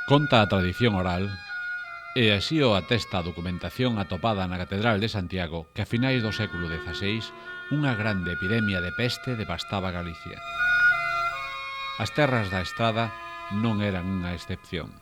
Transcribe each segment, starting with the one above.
Conta a tradición oral, e así o atesta a documentación atopada na Catedral de Santiago, que a finais do século XVI unha grande epidemia de peste devastaba Galicia. As terras da Estrada non eran unha excepción.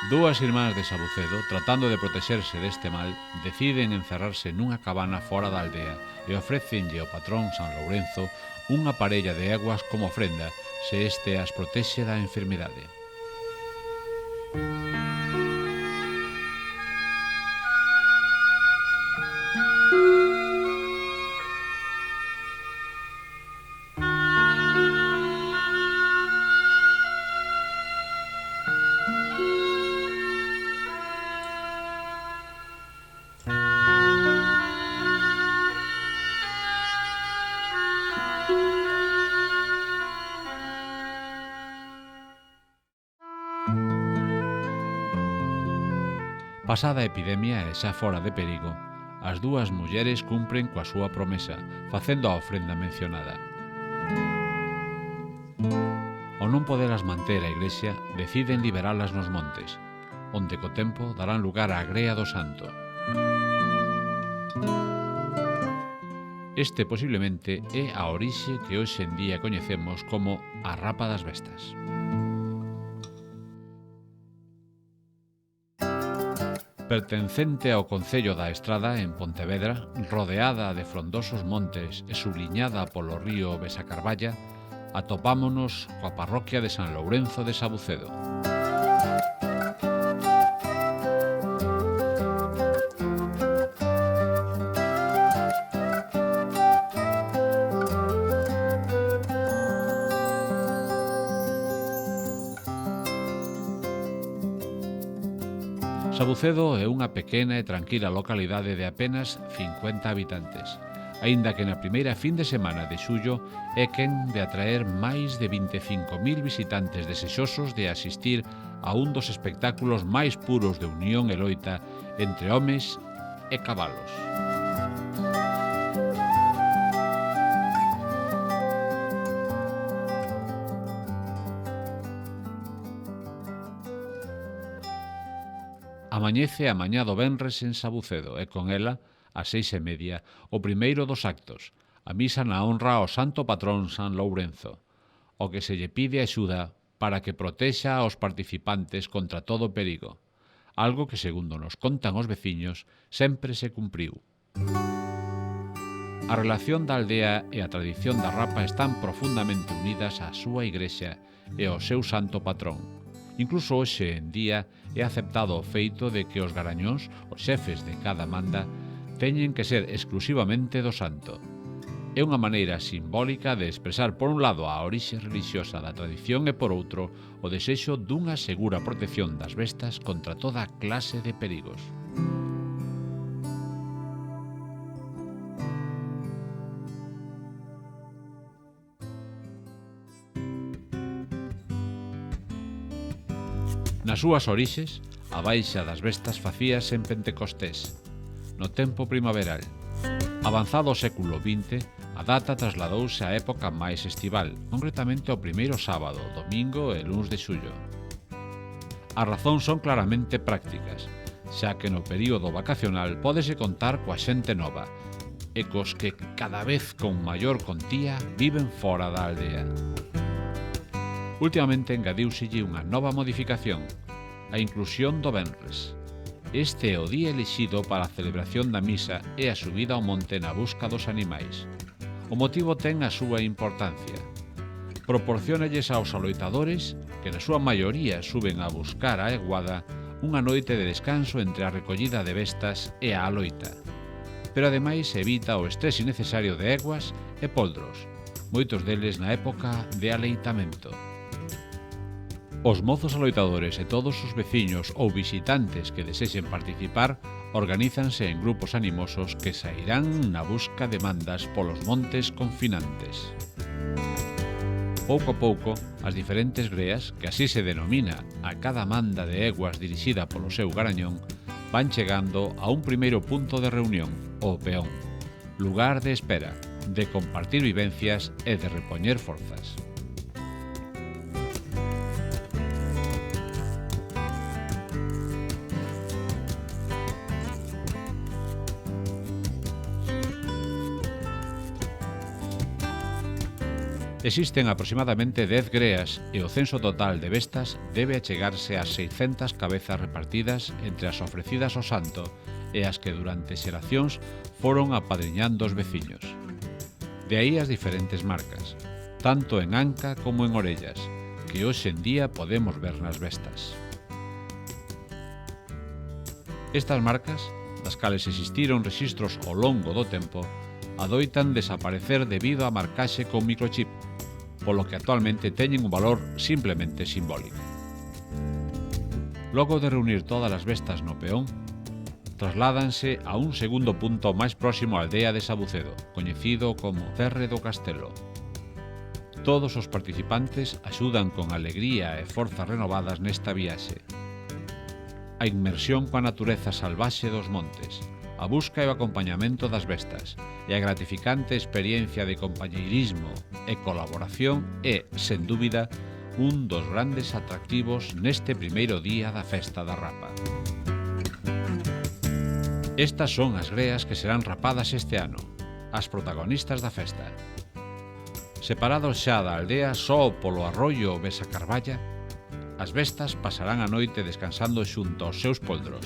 Dúas irmás de Sabucedo, tratando de protexerse deste mal, deciden encerrarse nunha cabana fora da aldea e ofrécenlle ao patrón San Lourenzo unha parella de éguas como ofrenda se este as protexe da enfermidade. Pasada a epidemia e xa fora de perigo, as dúas mulleres cumpren coa súa promesa, facendo a ofrenda mencionada. Ao non poderas manter a iglesia, deciden liberalas nos montes, onde co tempo darán lugar á Grea do Santo. Este posiblemente é a orixe que hoxe en día coñecemos como a Rapa das Vestas. Pertencente ao concello da Estrada, en Pontevedra, rodeada de frondosos montes e subliñada polo río Besacarballa, atopámonos coa parroquia de San Lourenzo de Sabucedo. Sabucedo é unha pequena e tranquila localidade de apenas 50 habitantes, aínda que na primeira fin de semana de xullo é quen de atraer máis de 25.000 visitantes desexosos de asistir a un dos espectáculos máis puros de unión e loita entre homes e cabalos. Amañece a mañá do venres en Sabucedo e con ela, ás 6:30, o primeiro dos actos, a misa na honra ao santo patrón San Lourenzo, o que se lle pide axuda para que protexa aos participantes contra todo perigo, algo que, segundo nos contan os veciños, sempre se cumpriu. A relación da aldea e a tradición da Rapa están profundamente unidas á súa igrexa e ao seu santo patrón. Incluso hoxe en día é aceptado o feito de que os garañóns, os xefes de cada manda, teñen que ser exclusivamente do santo. É unha maneira simbólica de expresar por un lado a orixe religiosa da tradición e por outro o desexo dunha segura protección das bestas contra toda clase de perigos. Nas súas orixes, a baixa das bestas facíase en Pentecostés, no tempo primaveral. Avanzado o século XX, a data trasladouse á época máis estival, concretamente ao primeiro sábado, domingo e luns de xullo. As razóns son claramente prácticas, xa que no período vacacional pódese contar coa xente nova, e cos que cada vez con maior contía viven fora da aldea. Últimamente engadiúselle unha nova modificación, a inclusión do venres. Este é o día elixido para a celebración da misa e a subida ao monte na busca dos animais. O motivo ten a súa importancia. Proporciónalles aos aloitadores, que na súa maioría suben a buscar a eguada, unha noite de descanso entre a recollida de bestas e a aloita. Pero ademais evita o estrés innecesario de eguas e poldros, moitos deles na época de aleitamento. Os mozos aloitadores e todos os veciños ou visitantes que desexen participar organízanse en grupos animosos que sairán na busca de mandas polos montes confinantes. Pouco a pouco, as diferentes greas, que así se denomina a cada manda de eguas dirixida polo seu garañón, van chegando a un primeiro punto de reunión, o peón, lugar de espera, de compartir vivencias e de repoñer forzas. Existen aproximadamente 10 greas e o censo total de bestas debe achegarse ás 600 cabezas repartidas entre as ofrecidas ao santo e as que durante xeracións foron apadriñando os veciños. De aí as diferentes marcas, tanto en anca como en orellas, que hoxe en día podemos ver nas bestas. Estas marcas, das cales existiron rexistros ao longo do tempo, adoitan desaparecer debido á marcaxe con microchip, polo que actualmente teñen un valor simplemente simbólico. Logo de reunir todas as bestas no peón, trasládanse a un segundo punto máis próximo á aldea de Sabucedo, coñecido como Cerre do Castelo. Todos os participantes axudan con alegría e forzas renovadas nesta viaxe. A inmersión coa natureza salvaxe dos montes, a busca e o acompañamento das bestas e a gratificante experiencia de compañeirismo e colaboración é, sen dúbida, un dos grandes atractivos neste primeiro día da Festa da Rapa. Estas son as greas que serán rapadas este ano, as protagonistas da festa. Separados xa da aldea só polo arroio Besa Carballa, as bestas pasarán a noite descansando xunto aos seus poldros,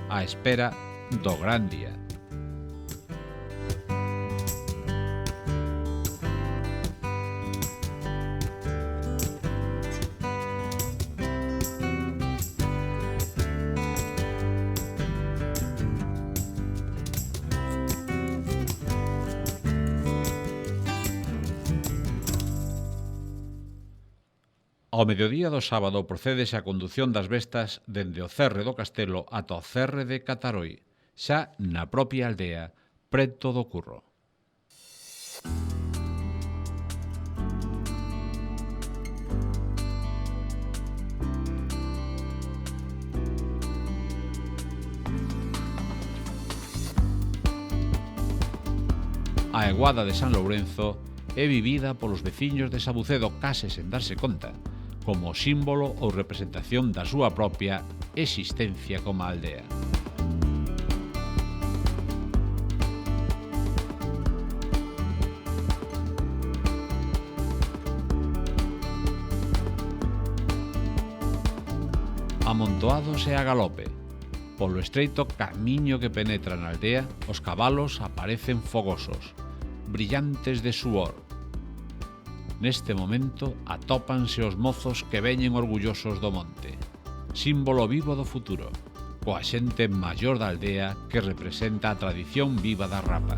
á espera do gran día. Ao mediodía do sábado procédese a condución das bestas dende o Cerre do Castelo ata o Cerre de Cataroi, xa na propia aldea, preto do Curro. A eguada de San Lourenzo é vivida polos veciños de Sabucedo case sen darse conta, como símbolo ou representación da súa propia existencia como aldea. Amontoados e a galope, polo estreito camiño que penetra na aldea, os cabalos aparecen fogosos, brillantes de suor. Neste momento atópanse os mozos que veñen orgullosos do monte, símbolo vivo do futuro, coa xente maior da aldea que representa a tradición viva da rapa.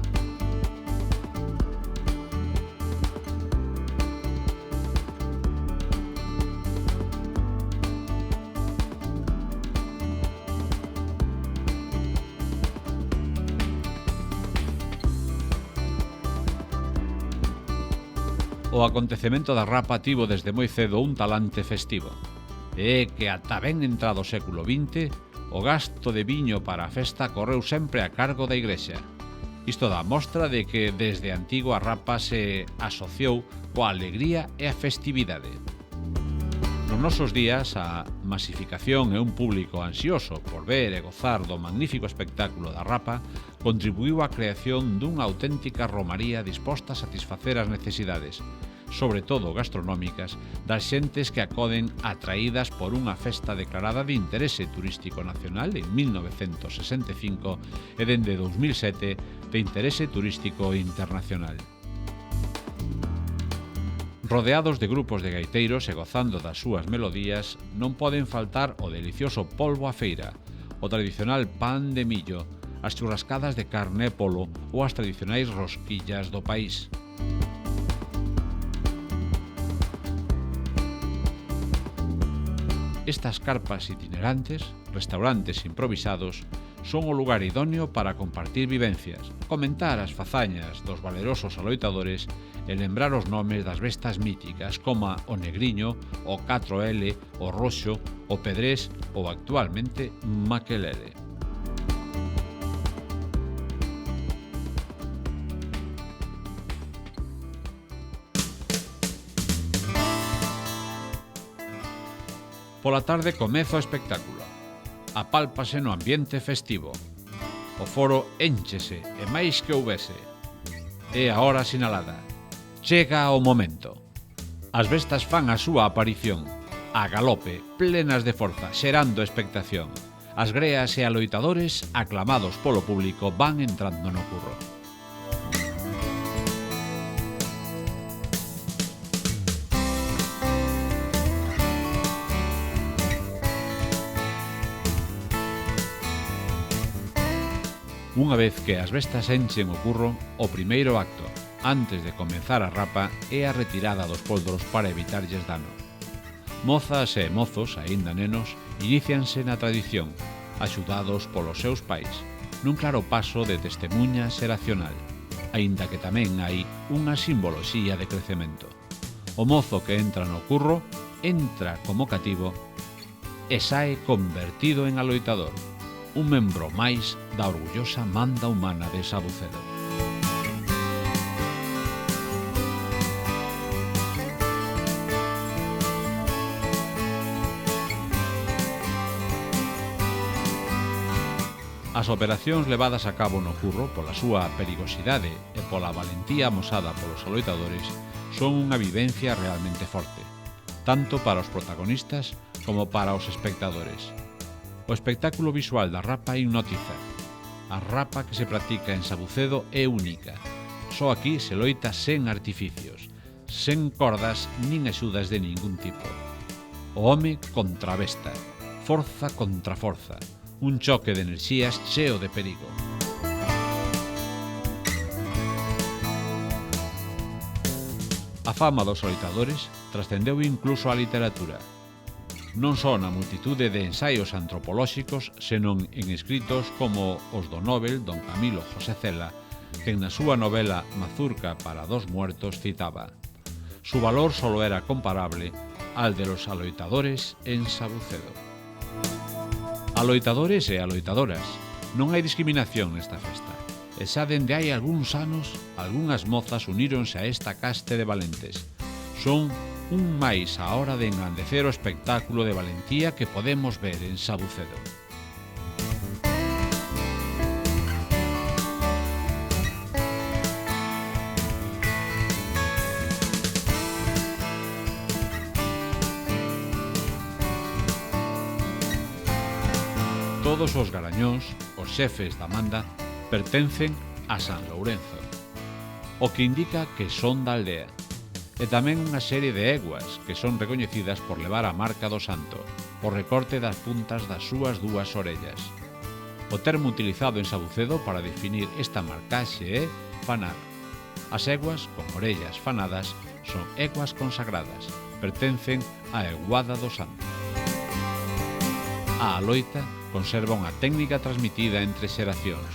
O acontecemento da rapa tivo desde moi cedo un talante festivo. E é que ata ben entrado o século XX, o gasto de viño para a festa correu sempre a cargo da Igrexa. Isto dá mostra de que desde antigo a rapa se asociou coa alegría e a festividade. Nos nosos días, a masificación e un público ansioso por ver e gozar do magnífico espectáculo da rapa contribuiu á creación dunha auténtica romaría disposta a satisfacer as necesidades, sobre todo gastronómicas, das xentes que acoden atraídas por unha festa declarada de interese turístico nacional en 1965 e dende 2007 de interese turístico internacional. Rodeados de grupos de gaiteiros e gozando das súas melodías, non poden faltar o delicioso polvo á feira, o tradicional pan de millo, as churrascadas de carne e polo ou as tradicionais rosquillas do país. Estas carpas itinerantes, restaurantes improvisados, son o lugar idóneo para compartir vivencias, comentar as fazañas dos valerosos aloitadores e lembrar os nomes das bestas míticas como o Negriño, o 4L, o Roxo, o Pedrés ou actualmente Maquelele. Pola tarde comeza o espectáculo. Apálpase no ambiente festivo. O foro énchese e máis que houbese. É a hora sinalada. Chega o momento. As bestas fan a súa aparición, a galope, plenas de forza, xerando expectación. As greas e aloitadores, aclamados polo público, van entrando no curro. Unha vez que as bestas enchen o curro, o primeiro acto, antes de comenzar a rapa, é a retirada dos poldros para evitarlles dano. Mozas e mozos, aínda nenos, inicianse na tradición, axudados polos seus pais, nun claro paso de testemunha xeracional, aínda que tamén hai unha simboloxía de crecemento. O mozo que entra no curro, entra como cativo e sae convertido en aloitador, un membro máis da orgullosa manda humana de Sabucedo. As operacións levadas a cabo no curro pola súa perigosidade e pola valentía amosada polos aloitadores son unha vivencia realmente forte, tanto para os protagonistas como para os espectadores. O espectáculo visual da rapa hipnotiza. A rapa que se practica en Sabucedo é única. Só aquí se loita sen artificios, sen cordas nin axudas de ningún tipo. O home contra a besta, forza contra forza, un choque de enerxías cheo de perigo. A fama dos aloitadores trascendeu incluso á literatura. Non só na multitude de ensaios antropolóxicos, senón en escritos como os do Nobel don Camilo José Cela, que na súa novela Mazurca para dos muertos citaba: «Su valor solo era comparable al de los aloitadores en Sabucedo». Aloitadores e aloitadoras, non hai discriminación nesta festa, e xa dende hai algúns anos, algunhas mozas uníronse a esta caste de valentes. Son un máis á hora de engrandecer o espectáculo de valentía que podemos ver en Sabucedo. Todos os garañóns, os xefes da manda, pertencen a San Lourenzo, o que indica que son da aldea. E tamén unha serie de eguas que son recoñecidas por levar a marca do santo, o recorte das puntas das súas dúas orellas. O termo utilizado en Sabucedo para definir esta marcaxe é fanar. As eguas con orellas fanadas son eguas consagradas, pertencen á eguada do santo. A aloita conserva unha técnica transmitida entre xeracións.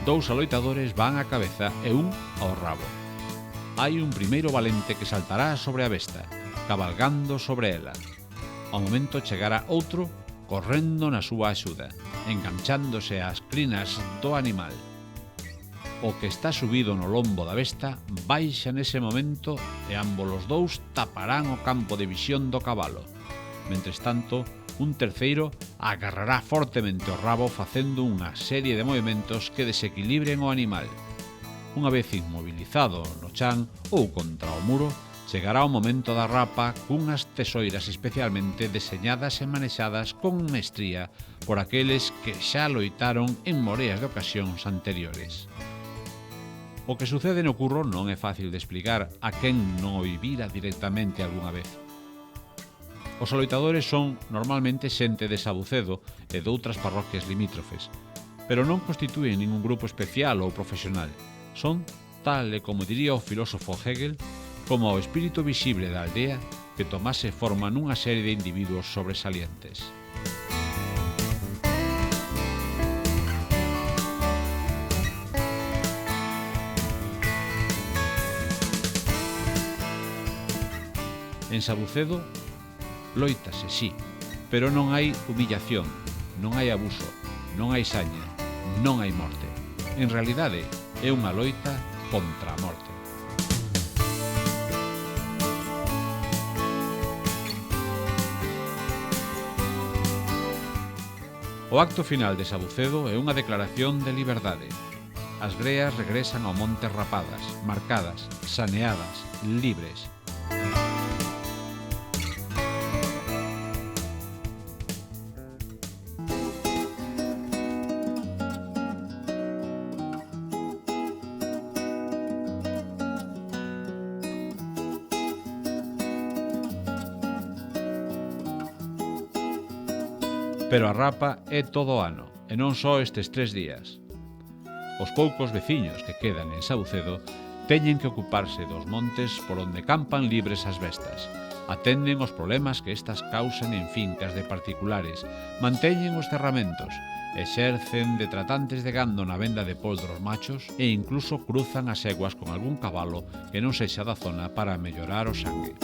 Dous aloitadores van á cabeza e un ao rabo. Hai un primeiro valente que saltará sobre a besta, cabalgando sobre ela. Ao momento chegará outro correndo na súa axuda, enganchándose ás crinas do animal. O que está subido no lombo da besta baixa nese momento e ambos os dous taparán o campo de visión do cabalo. Mentres tanto, un terceiro agarrará fortemente o rabo facendo unha serie de movimentos que desequilibren o animal. Unha vez inmobilizado no chan ou contra o muro, chegará o momento da rapa cunhas tesoiras especialmente deseñadas e manexadas con mestría por aqueles que xa loitaron en moreas de ocasións anteriores. O que sucede no curro non é fácil de explicar a quen non o vivira directamente algunha vez. Os aloitadores son normalmente xente de Sabucedo e de outras parroquias limítrofes, pero non constitúen ningún grupo especial ou profesional. Son, tal e como diría o filósofo Hegel, como o espírito visible da aldea que tomase forma nunha serie de individuos sobresalientes. En Sabucedo, loítase, sí, pero non hai humillación, non hai abuso, non hai saña, non hai morte. En realidade, é unha loita contra a morte. O acto final de Sabucedo é unha declaración de liberdade. As greas regresan ao monte rapadas, marcadas, saneadas, libres. Pero a rapa é todo o ano, e non só estes 3 días. Os poucos veciños que quedan en Saucedo teñen que ocuparse dos montes por onde campan libres as bestas. Atenden os problemas que estas causan en fincas de particulares, manteñen os cerramentos, exercen de tratantes de gando na venda de poldros machos e incluso cruzan as eguas con algún cabalo que non sexa da zona para mellorar o sangue.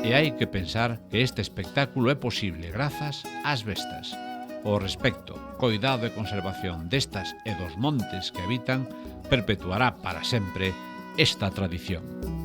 E hai que pensar que este espectáculo é posible grazas ás bestas. O respecto, coidado e conservación destas e dos montes que habitan perpetuará para sempre esta tradición.